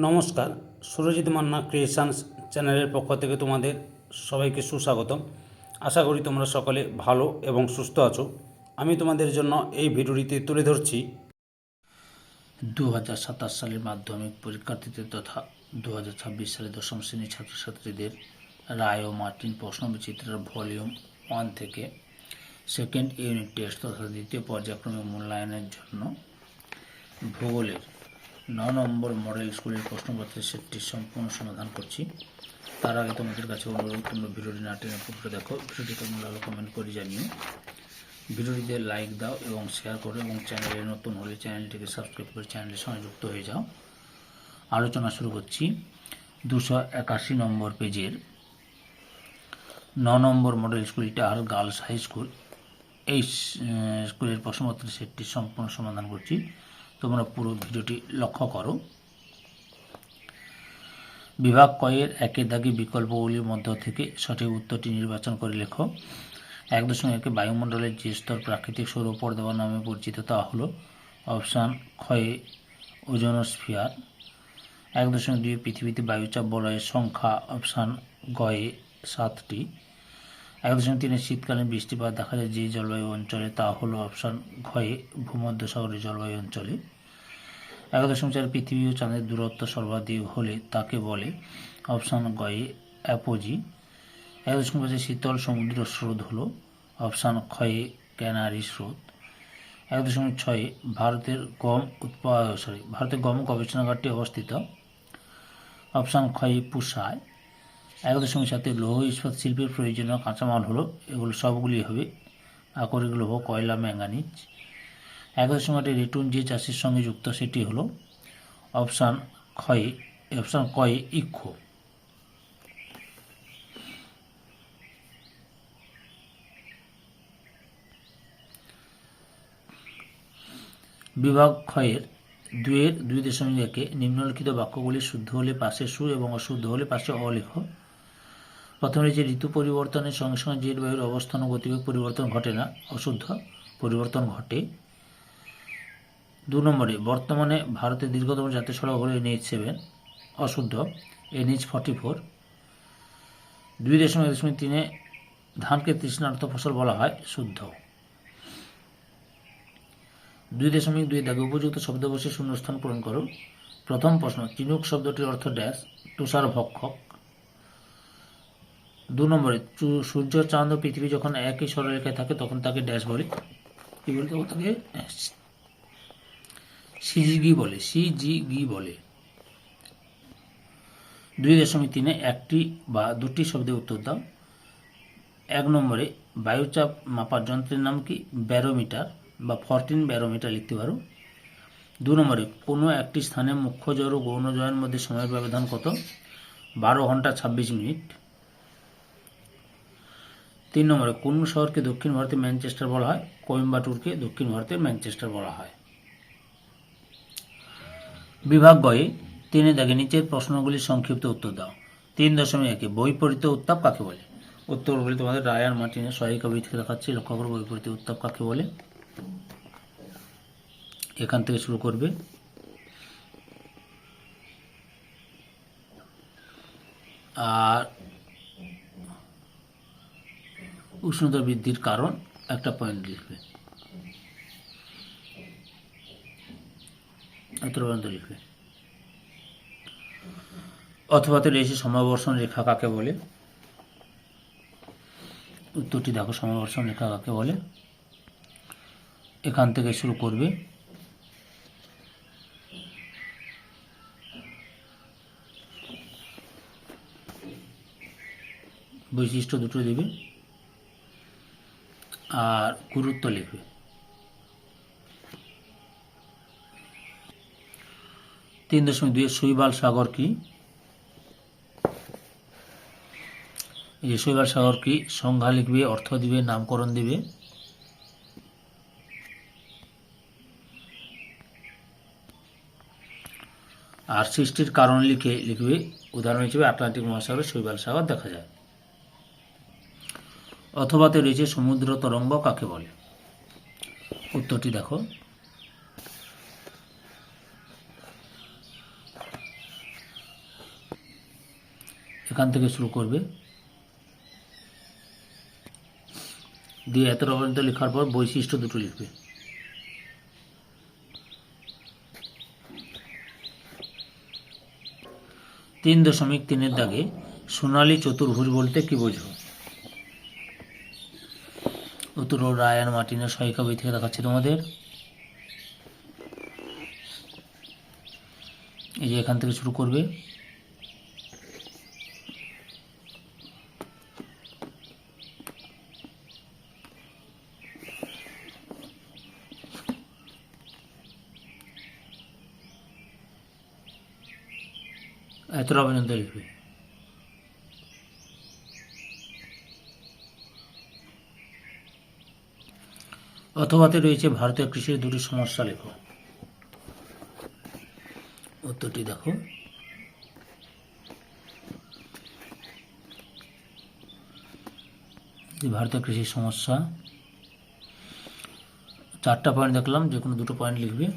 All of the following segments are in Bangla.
নমস্কার, সুরজিৎ মান্না ক্রিয়েশনস চ্যানেলের পক্ষ থেকে তোমাদের সবাইকে সুস্বাগতম। আশা করি তোমরা সকলে ভালো এবং সুস্থ আছো। আমি তোমাদের জন্য এই ভিডিওটিতে তুলে ধরছি 2027 সালের মাধ্যমিক পরীক্ষার্থীদের তথা 2026 সালে দশম শ্রেণীর ছাত্রছাত্রীদের রায় ও মার্টিন প্রশ্নবিচিত্রার ভলিউম 1 থেকে সেকেন্ড ইউনিট টেস্ট তথা দ্বিতীয় পর্যায়ক্রমিক মূল্যায়নের জন্য ভূগোলের 9 নম্বর মডেল স্কুলের প্রশ্নপত্রের সেটটি সম্পূর্ণ সমাধান করছি। তার আগে তোমাদের কাছে অনুরোধ, তোমরা ভিডিওটি না টেনে পুরোটা দেখো। ভিডিওটি তোমরা ভালো কমেন্ট করে জানিও, ভিডিওটিতে লাইক দাও এবং শেয়ার করো, এবং চ্যানেলে নতুন হলে চ্যানেলটিকে সাবস্ক্রাইব করে চ্যানেলের সঙ্গে যুক্ত হয়ে যাও। আলোচনা শুরু করছি 281 নম্বর পেজের 9 নম্বর model school Itahar girls high school. এই স্কুলের প্রশ্নপত্রের সেটটি সম্পূর্ণ সমাধান করছি, তোমরা পুরো ভিডিওটি লক্ষ্য করো। বিভাগ কয়ের একের দাগে বিকল্পগুলির মধ্য থেকে সঠিক উত্তরটি নির্বাচন করে লেখো। 1.1 বায়ুমণ্ডলের যে স্তর প্রাকৃতিক সৌরপর্দা নামে পরিচিত তা হলো অপশান ক্ষয়ে ওজোনোস্ফিয়ার। 1.2 পৃথিবীতে বায়ুচাপ বলয়ের সংখ্যা অপশান গয়ে 7টি। 1.3 শীতকালীন বৃষ্টিপাত দেখা যায় যে জলবায়ু অঞ্চলে তা হলো অপশান ঘয়ে ভূমধ্যসাগরীয় জলবায়ু অঞ্চলে। 1.4 পৃথিবী ও চাঁদের দূরত্ব সর্বাধিক হলে তাকে বলে অপশান গয়ে অ্যাপোজি। 1.5 শীতল সমুদ্র স্রোত হলো অপশান ক্ষয়ে ক্যানারি স্রোত। 1.6 ভারতের গম গবেষণাগারটি অবস্থিত অপশান ক্ষয়ে পুসায়। 1.7 লৌহ ইস্পাত শিল্পের প্রয়োজনীয় কাঁচামাল হলো, এগুলো সবগুলি হবে আকরিক লৌহ, কয়লা, ম্যাঙ্গানিজ। 1.8 রেটুন যে চাষের সঙ্গে যুক্ত সেটি হলো অপশান কয়ে ইক্ষু। বিভাগ ক্ষয়ের 2.1 নিম্নলিখিত বাক্যগুলি শুদ্ধ হলে পাশে সু এবং অশুদ্ধ হলে পাশে অ লেখো। প্রথমে যে ঋতু পরিবর্তনের সঙ্গে সঙ্গে জেট বায়ুর অবস্থান ও গতিবেগ পরিবর্তন ঘটে না, অশুদ্ধ, পরিবর্তন ঘটে। 2 নম্বরে বর্তমানে ভারতের দীর্ঘতম জাতীয় সড়ক হল NH7, অশুদ্ধ, NH44। 2.3 ধানকে তৃষ্ণার্ত ফসল বলা হয়, শুদ্ধ। 2.2 দাগে উপযুক্ত শব্দ বসে শূন্যস্থান পূরণ করো। প্রথম প্রশ্ন, চিনুক শব্দটির অর্থ ড্যাশ, তুষার ভক্ষক। 2 নম্বরে সূর্য, চাঁদ ও পৃথিবী যখন একই সরলরেখায় থাকে তখন তাকে ড্যাশ বলে, কি বলতে তাকে সিজিগি বলে। 2.3 একটি বা দুটি শব্দে উত্তর দাও। 1 নম্বরে বায়ুচাপ মাপার যন্ত্রের নাম কি? ব্যারোমিটার বা 14 ব্যারোমিটার লিখতে পারো। 2 নম্বরে কোনো একটি স্থানে মুখ্য জ্বর ও গৌণ জ্বরের মধ্যে সময়ের ব্যবধান কত? 12 ঘন্টা 26 মিনিট। 3 নম্বরে কোন শহরকে দক্ষিণ ভারতের ম্যানচেস্টার বলা হয়? কোয়েম্বাটুরকে দক্ষিণ ভারতের ম্যানচেস্টার বলা হয়। বিভাগ গয়ে 3 দাগে নিচের প্রশ্নগুলির সংক্ষিপ্ত উত্তর দাও। 3.1 বৈপরীত্য উত্তাপ কাকে বলে? উত্তরগুলি তোমাদের রায় আর মার্টিনের সহায়িকা বই থেকে দেখাচ্ছি, লক্ষ্য করো বৈপরীত্য উত্তাপ কাকে বলে। এখান থেকে শুরু করবে। আর উষ্ণতা বৃদ্ধির কারণ একটা পয়েন্ট লিখবে, এত পর্যন্ত লিখবে। অথবাতে রয়েছে সমাবর্ষণ রেখা কাকে বলে? উত্তরটি দেখো, সমাবর্ষণ রেখা কাকে বলে। এখান থেকে শুরু করবে। বৈশিষ্ট্য দুটো দেবে আর গুরুত্ব লিখবে। 3.2 শৈবাল সাগর কি? এই যে শৈবাল সাগর কি, সংজ্ঞা লিখবে, অর্থ দিবে, নামকরণ দিবে। আর সৃষ্টির কারণ লিখবে। উদাহরণ হিসেবে আটলান্টিক মহাসাগরে শৈবাল সাগর দেখা যায়। অথবাতে রয়েছে সমুদ্র তরঙ্গ কাকে বলে? উত্তরটি দেখো। এখান থেকে শুরু করবে, দিয়ে এতটা পর্যন্ত লেখার পর বৈশিষ্ট্য দুটো লিখবে। তিন দশমিক তিনের দাগে সোনালী চতুর্ভুজ বলতে কি বোঝো? উত্তর রায়ান মার্টিনের সহায়িকা বই থেকে দেখাচ্ছে তোমাদের। এই যে এখান থেকে শুরু করবে, এতটা পর্যন্ত লিখবে। অথবাতে রয়েছে ভারতীয় কৃষির দুটি সমস্যা লেখো। উত্তরটি দেখো, ভারতীয় কৃষির সমস্যা। 4টা পয়েন্ট দেখলাম, যে কোনো দুটো পয়েন্ট লিখবে।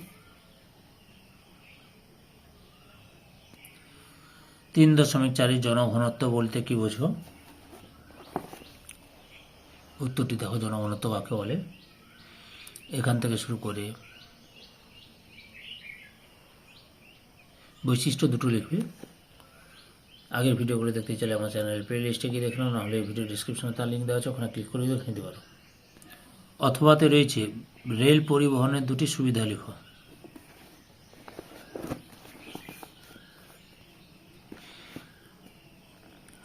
3.4 জনঘনত্ব বলতে কি বোঝো? উত্তরটি দেখো, জনঘনত্ব কাকে বলে। এখান থেকে শুরু করে বৈশিষ্ট্য দুটো লিখবে। আগের ভিডিওগুলো দেখতে চাইলে আমার চ্যানেলের প্লে লিস্টে গিয়ে দেখলাম, নাহলে ভিডিও ডিসক্রিপশনে তার লিঙ্ক দেওয়া আছে, ওখানে ক্লিক করে দেখে নিতে পারো। অথবাতে রয়েছে রেল পরিবহনের দুটি সুবিধা লিখো।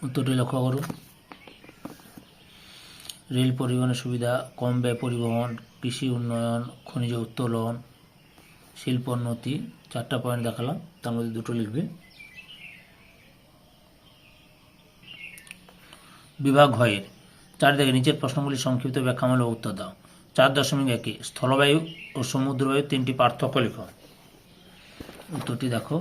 উত্তরটি লক্ষ্য করো। রেল পরিবহনের সুবিধা: কম ব্যয় পরিবহন, কৃষি উন্নয়ন, খনিজ উত্তোলন, শিল্পোন্নতি। 4টা পয়েন্ট দেখালাম, তার মধ্যে দুটো লিখবে। বিভাগ ঘয়ের 4 দাগে নিচের প্রশ্নগুলি সংক্ষিপ্ত ব্যাখ্যামূলক উত্তর দাও। 4.1 স্থলবায়ু ও সমুদ্রবায়ু 3টি পার্থক্য লিখো। উত্তরটি দেখো,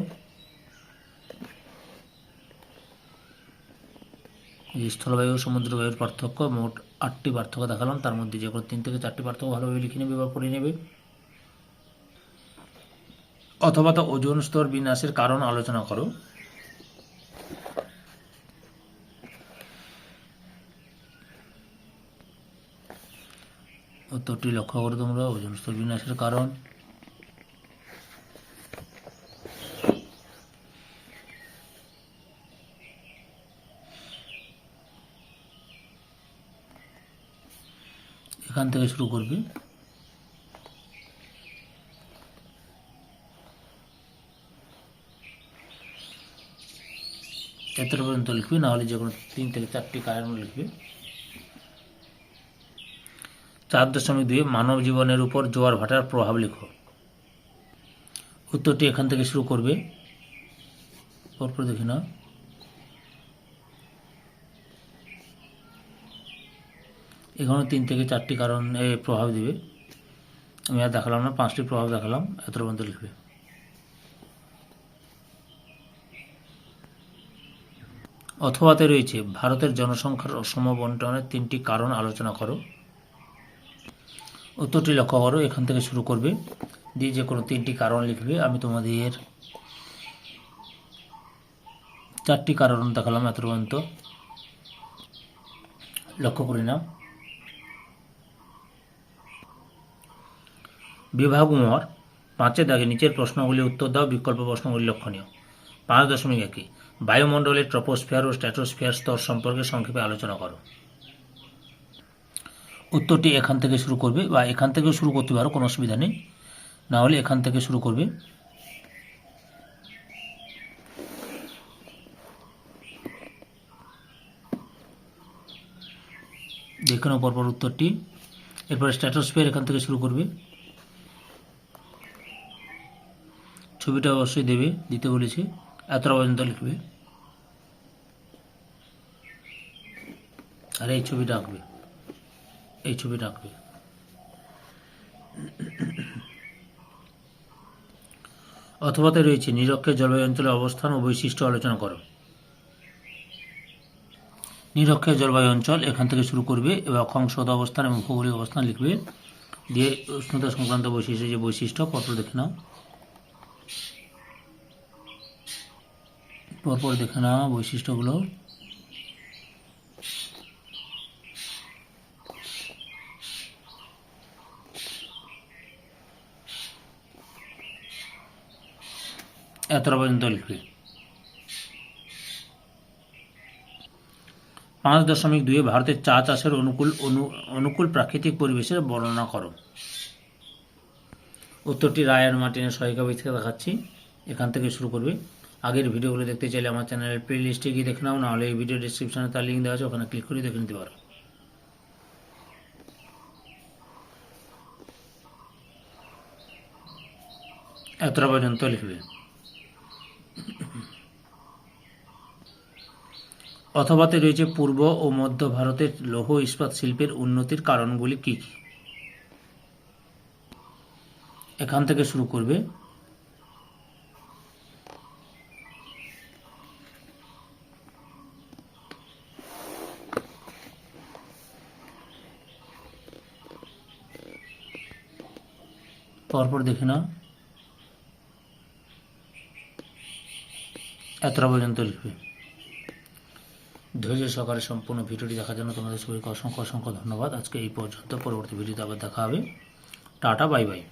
স্থলবায়ু ও সমুদ্রবায়ুর পার্থক্য। মোট 8টি পার্থক্য দেখালাম, তার মধ্যে যে কোনো 3 থেকে 4টি পার্থক্য ভালোভাবে লিখে নেবে বা পড়ে নেবে। অথবা তো ওজোন স্তর বিন্যাসের কারণ আলোচনা করো। উত্তরটি লক্ষ্য করো তোমরা, ওজোন স্তর বিন্যাসের কারণ। এখান থেকে শুরু করবে। এতটা পর্যন্ত লিখবে, না হলে যে কোনো 3 থেকে 4টি কারণ লিখবে। 4.2 মানব জীবনের উপর জোয়ার ভাটার প্রভাব লিখো। উত্তরটি এখান থেকে শুরু করবে, পরপর দেখে নাও। এখানেও 3 থেকে 4টি কারণ প্রভাব দিবে। আমি আর দেখালাম না, 5টি প্রভাব দেখালাম, এতটা পর্যন্ত লিখবে। অথবাতে রয়েছে ভারতের জনসংখ্যার অসম বন্টনের 3টি কারণ আলোচনা করো। উত্তরটি লক্ষ্য করো, এখান থেকে শুরু করবে, দিয়ে যে কোনো 3টি কারণ লিখবে। আমি তোমাদের 4টি কারণ দেখালাম, এত পর্যন্ত লক্ষ্য করি না। বিভাগ মোহর 5 দাগে নিচের প্রশ্নগুলি উত্তর দাও, বিকল্প প্রশ্নগুলি লক্ষণীয়। 5.1 বায়ুমণ্ডলের ট্রপোস্ফিয়ার ও স্ট্র্যাটোস্ফিয়ার স্তর সম্পর্কে সংক্ষেপে আলোচনা করো। উত্তরটি এখান থেকে শুরু করবে, বা এখান থেকেও শুরু করতে পারো, কোনো অসুবিধা নেই, না হলে এখান থেকে শুরু করবে। দেখে নাও পরপর উত্তরটি। এরপরে স্ট্র্যাটোস্ফিয়ার এখান থেকে শুরু করবে। ছবিটা অবশ্যই দেবে, দিতে বলেছে, এতটা পর্যন্ত লিখবে। আর এই ছবিটা আঁকবে, এই ছবিটা আঁকবে। অথবাতে রয়েছে নিরক্ষের জলবায়ু অঞ্চলের অবস্থান ও বৈশিষ্ট্য আলোচনা করো। নিরক্ষের জলবায়ু অঞ্চল এখান থেকে শুরু করবে, এবং অক্ষাংশগত অবস্থান এবং ভৌগোলিক অবস্থান লিখবে, দিয়ে উষ্ণতা সংক্রান্ত বৈশিষ্ট্য, যে বৈশিষ্ট্য পরপর দেখে নাও, পরপর দেখে নাও বৈশিষ্ট্যগুলো। এতটা পর্যন্ত লিখবে। 5.2 ভারতের চা চাষের অনুকূল প্রাকৃতিক পরিবেশের বর্ণনা করো। উত্তরটি রায়ান মার্টিনের সহায়িকা বই থেকে দেখাচ্ছি। এখান থেকে শুরু করবে। আগের ভিডিওগুলো দেখতে চাইলে আমার চ্যানেলের প্লে লিস্টে গিয়ে দেখে নাও, নাহলে এই ভিডিও ডিসক্রিপশনে তার লিঙ্ক দেওয়া আছে, ওখানে ক্লিক করে দেখে নিতে পারো। এতটা পর্যন্ত লিখবে। অথবাতে রয়েছে পূর্ব ও মধ্য ভারতের লৌহ ইস্পাত শিল্পের উন্নতির কারণগুলি কী কী। এখান থেকে শুরু করবে। পরপর দেখে নাও। এতটা পর্যন্ত লিখবে। ধৈর্য সহকারে সম্পূর্ণ ভিডিওটি দেখার জন্য তোমাদের সবাইকে অসংখ্য অসংখ্য ধন্যবাদ। আজকে এই পর্যন্ত, পরবর্তী ভিডিওতে আবার দেখা হবে। Tata, bye bye.